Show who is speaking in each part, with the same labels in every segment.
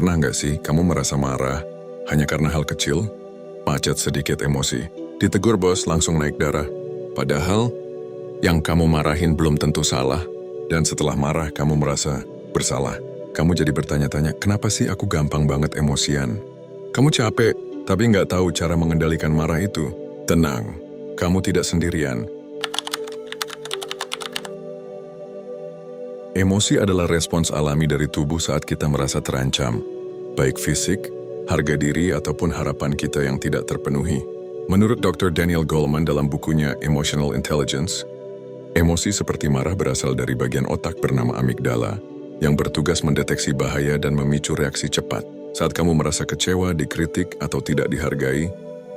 Speaker 1: Pernah nggak sih kamu merasa marah hanya karena hal kecil? Macet sedikit emosi, ditegur bos langsung naik darah. Padahal yang kamu marahin belum tentu salah, dan setelah marah kamu merasa bersalah. Kamu jadi bertanya-tanya, kenapa sih aku gampang banget emosian? Kamu capek, tapi nggak tahu cara mengendalikan marah itu. Tenang, kamu tidak sendirian. Emosi adalah respons alami dari tubuh saat kita merasa terancam, baik fisik, harga diri, ataupun harapan kita yang tidak terpenuhi. Menurut Dr. Daniel Goleman dalam bukunya Emotional Intelligence, emosi seperti marah berasal dari bagian otak bernama amigdala, yang bertugas mendeteksi bahaya dan memicu reaksi cepat. Saat kamu merasa kecewa, dikritik, atau tidak dihargai,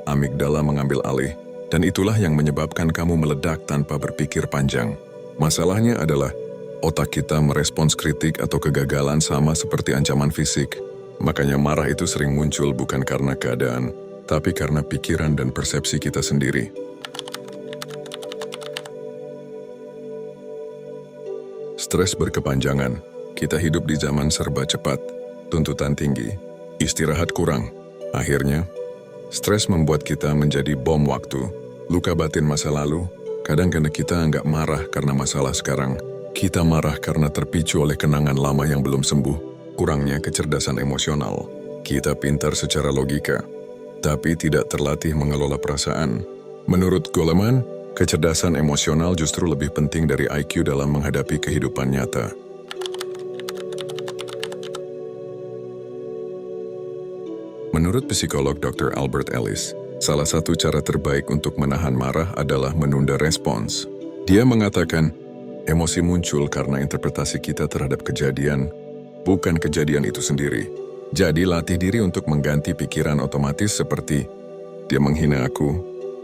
Speaker 1: amigdala mengambil alih, dan itulah yang menyebabkan kamu meledak tanpa berpikir panjang. Masalahnya adalah, otak kita merespons kritik atau kegagalan sama seperti ancaman fisik. Makanya marah itu sering muncul bukan karena keadaan, tapi karena pikiran dan persepsi kita sendiri. Stres berkepanjangan. Kita hidup di zaman serba cepat, tuntutan tinggi, istirahat kurang. Akhirnya, stres membuat kita menjadi bom waktu, luka batin masa lalu. Kadang-kadang kita nggak marah karena masalah sekarang. Kita marah karena terpicu oleh kenangan lama yang belum sembuh, kurangnya kecerdasan emosional. Kita pintar secara logika, tapi tidak terlatih mengelola perasaan. Menurut Goleman, kecerdasan emosional justru lebih penting dari IQ dalam menghadapi kehidupan nyata. Menurut psikolog Dr. Albert Ellis, salah satu cara terbaik untuk menahan marah adalah menunda respons. Dia mengatakan, emosi muncul karena interpretasi kita terhadap kejadian, bukan kejadian itu sendiri. Jadi latih diri untuk mengganti pikiran otomatis seperti, dia menghina aku,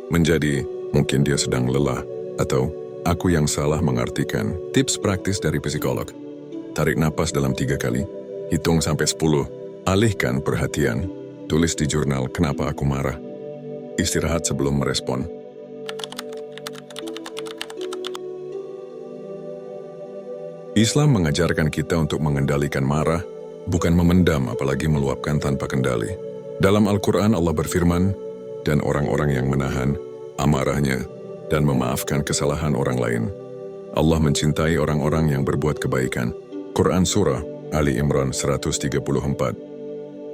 Speaker 1: menjadi mungkin dia sedang lelah, atau aku yang salah mengartikan. Tips praktis dari psikolog. Tarik napas dalam 3 kali, hitung sampai 10, alihkan perhatian, tulis di jurnal kenapa aku marah. Istirahat sebelum merespon. Islam mengajarkan kita untuk mengendalikan marah, bukan memendam apalagi meluapkan tanpa kendali. Dalam Al-Quran Allah berfirman, dan orang-orang yang menahan amarahnya dan memaafkan kesalahan orang lain. Allah mencintai orang-orang yang berbuat kebaikan. Quran Surah Ali Imran 134.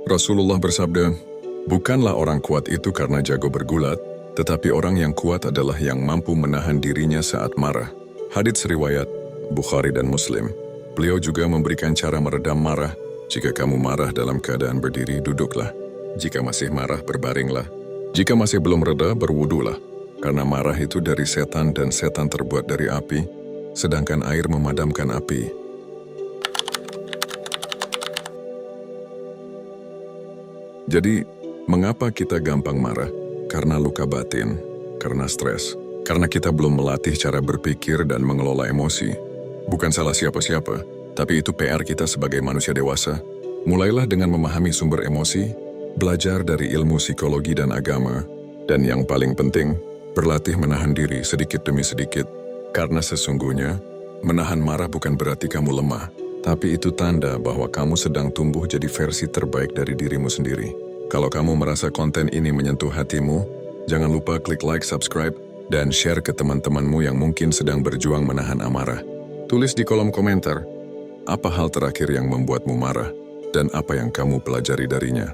Speaker 1: Rasulullah bersabda, bukanlah orang kuat itu karena jago bergulat, tetapi orang yang kuat adalah yang mampu menahan dirinya saat marah. Hadits riwayat Bukhari dan Muslim. Beliau juga memberikan cara meredam marah. Jika kamu marah dalam keadaan berdiri, duduklah. Jika masih marah, berbaringlah. Jika masih belum reda, berwudulah. Karena marah itu dari setan dan setan terbuat dari api, sedangkan air memadamkan api. Jadi, mengapa kita gampang marah? Karena luka batin, karena stres, karena kita belum melatih cara berpikir dan mengelola emosi. Bukan salah siapa-siapa, tapi itu PR kita sebagai manusia dewasa. Mulailah dengan memahami sumber emosi, belajar dari ilmu psikologi dan agama, dan yang paling penting, berlatih menahan diri sedikit demi sedikit. Karena sesungguhnya, menahan marah bukan berarti kamu lemah, tapi itu tanda bahwa kamu sedang tumbuh jadi versi terbaik dari dirimu sendiri. Kalau kamu merasa konten ini menyentuh hatimu, jangan lupa klik like, subscribe, dan share ke teman-temanmu yang mungkin sedang berjuang menahan amarah. Tulis di kolom komentar, apa hal terakhir yang membuatmu marah, dan apa yang kamu pelajari darinya.